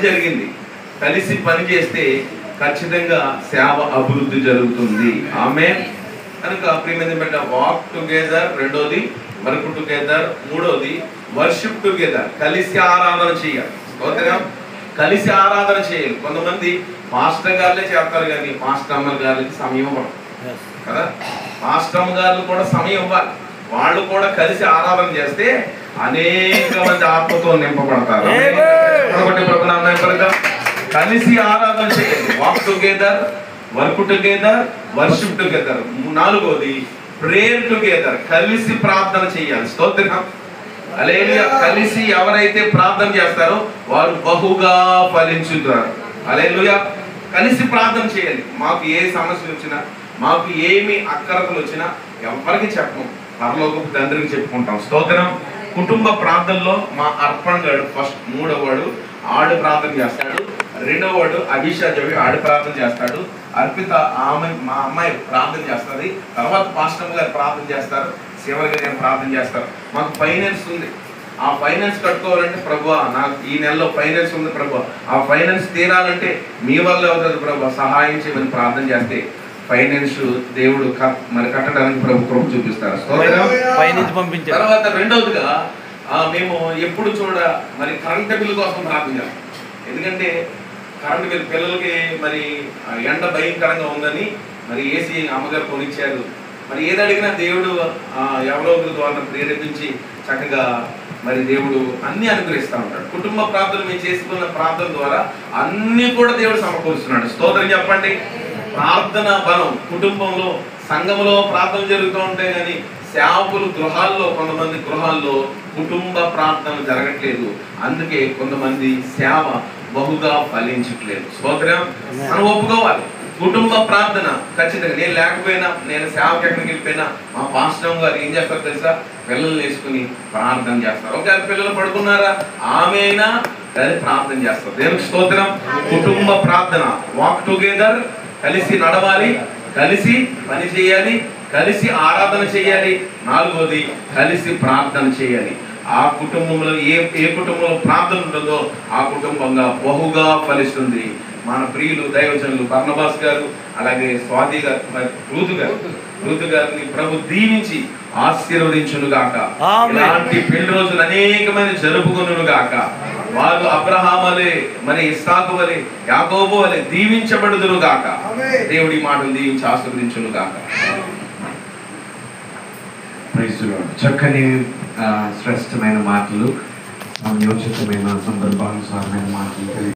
జరిగింది. కలిసి పని చేస్తే ఖచ్చితంగా సేవ అభివృద్ధి జరుగుతుంది. ఆమేన్. కనుక ప్రియమైన బిడ్డ, వాక్ టుగెదర్ రెండోది, వర్క్ టుగెదర్ మూడోది, వర్షిప్ టుగెదర్. కలిసి ఆరాధన చేయాలి. స్తోత్రం. కలిసి ఆరాధన చేయాలి. కొంతమంది మాస్టర్ గారులే చేస్తారు కానీ మాస్టర్ అమ్మ గారికి సమయం ఇవ్వడం కదా. మాస్టర్ అమ్మ గారు కూడా సమయం ఇవ్వాలి. వాళ్ళు కూడా కలిసి ఆరాధన చేస్తే అనేక మంది ఆత్మతో నింపబడతారు. కలిసి ఆరాధన చేయాలి. Walk together, work together, worship together. నాలుగోది ప్రేయర్ టుగెదర్. కలిసి ప్రార్థన చేయాలి. స్తోత్రం. హల్లెలూయా. కలిసి ఎవరైతే ప్రార్థన చేస్తారో వారు బహుగా ఫలించుతారు. హల్లెలూయా. కలిసి ప్రార్థన చేయాలి. మాకు ఏ సమస్యలు వచ్చినా, మాకు ఏమి అక్కరతలు వచ్చినా ఎవరికి చెప్పము, పరలోకపు తండ్రికి చెప్పుకుంటాం. స్తోత్రం. కుటుంబ ప్రార్థనలో మా అర్పణ గారు ఫస్ట్, మూడోవాడు ఆడు ప్రార్థన చేస్తాడు, రెండోవాడు అభిషేక్ ఆడు ప్రార్థన చేస్తాడు, అర్పిత మా అమ్మాయి ప్రార్థన చేస్తుంది, తర్వాత పాస్టర్ గారు ప్రార్థన చేస్తారు, శివరి గారు ప్రార్థన చేస్తారు. మాకు ఫైనాన్స్ ఉంది, ఆ ఫైనాన్స్ కట్టుకోవాలంటే ప్రభువా నాకు ఈ నెలలో ఫైనాన్స్ ఉంది ప్రభువా, ఆ ఫైనాన్స్ తీరాలంటే మీ వల్ల అవుతుంది ప్రభువా, సహాయం చేయమని ప్రార్థన చేస్తే ఫైనాన్స్ దేవుడు మరి కట్టడానికి ప్రభు కృప చూపిస్తారు. తర్వాత రెండవదిగా మేము ఎప్పుడు మరి కరెంట్ బిల్లు కోసం ప్రార్థన చేస్తాం. ఎందుకంటే కరెంట్ బిల్లు పిల్లలకి మరి ఎండ భయంకరంగా ఉందని మరి ఏసీ అమ్మగారు కొనిచ్చారు. మరి ఏది అడిగినా దేవుడు ఎవరో ఒకరి ద్వారా ప్రేరేపించి చక్కగా మరి దేవుడు అన్ని అనుగ్రహిస్తూ ఉంటాడు. కుటుంబ ప్రార్థన మేము చేసుకున్న ప్రార్థన ద్వారా అన్ని కూడా దేవుడు సమకూరుస్తున్నాడు. స్తోత్రం చెప్పండి. ప్రార్థన బలం. కుటుంబంలో సంఘంలో ప్రార్థన జరుగుతూ ఉంటాయి కానీ సేవకులు గృహాల్లో, కొంతమంది గృహాల్లో కుటుంబ ప్రార్థన జరగట్లేదు. అందుకే కొంతమంది సేవ బహుగా ఫలించట్లేదు. స్తోత్రం. మనం ఒప్పుకోవాలి. కుటుంబ ప్రార్థన ఖచ్చితంగా. నేను లేకపోయినా, నేను సేవకు ఎక్కడికి వెళ్ళిపోయినా మా పాస్టర్ గారు ఏం చేస్తారు తెలుసా, పిల్లలు వేసుకుని ప్రార్థన చేస్తారు. ఒకవేళ పిల్లలు పడుకున్నారా ఆమెనా కానీ ప్రార్థన చేస్తారు. దేవునికి స్తోత్రం. కుటుంబ ప్రార్థన. Walk together. కలిసి నడవాలి, కలిసి పని చేయాలి, కలిసి ఆరాధన చేయాలి. నాలుగోది కలిసి ప్రార్థన చేయాలి. ఆ కుటుంబంలో ఏ కుటుంబంలో ప్రార్థన ఉంటుందో ఆ కుటుంబంగా బహుగా ఫలిస్తుంది. మన ప్రియులు దైవజనులు బర్నబాస్ గారు, అలాగే స్వాతి గారు, ఋతు గారిని ప్రభు దీవించి ఆశీర్వదించును గాక. ఇలాంటి పెళ్లి రోజులు అనేకమైన జరుపుకొనును గాక. వారు అబ్రహాము వలె, మరి ఇస్సాకు వలె, యాకోబు వలె దీవించబడుదురు గాక. దేవుడి మాటలు దీవించి ఆశీర్వదించును గాక. చక్కని శ్రేష్టమైన మాటలు, సంయోచితమైన సందర్భానుసారమైన మాటలు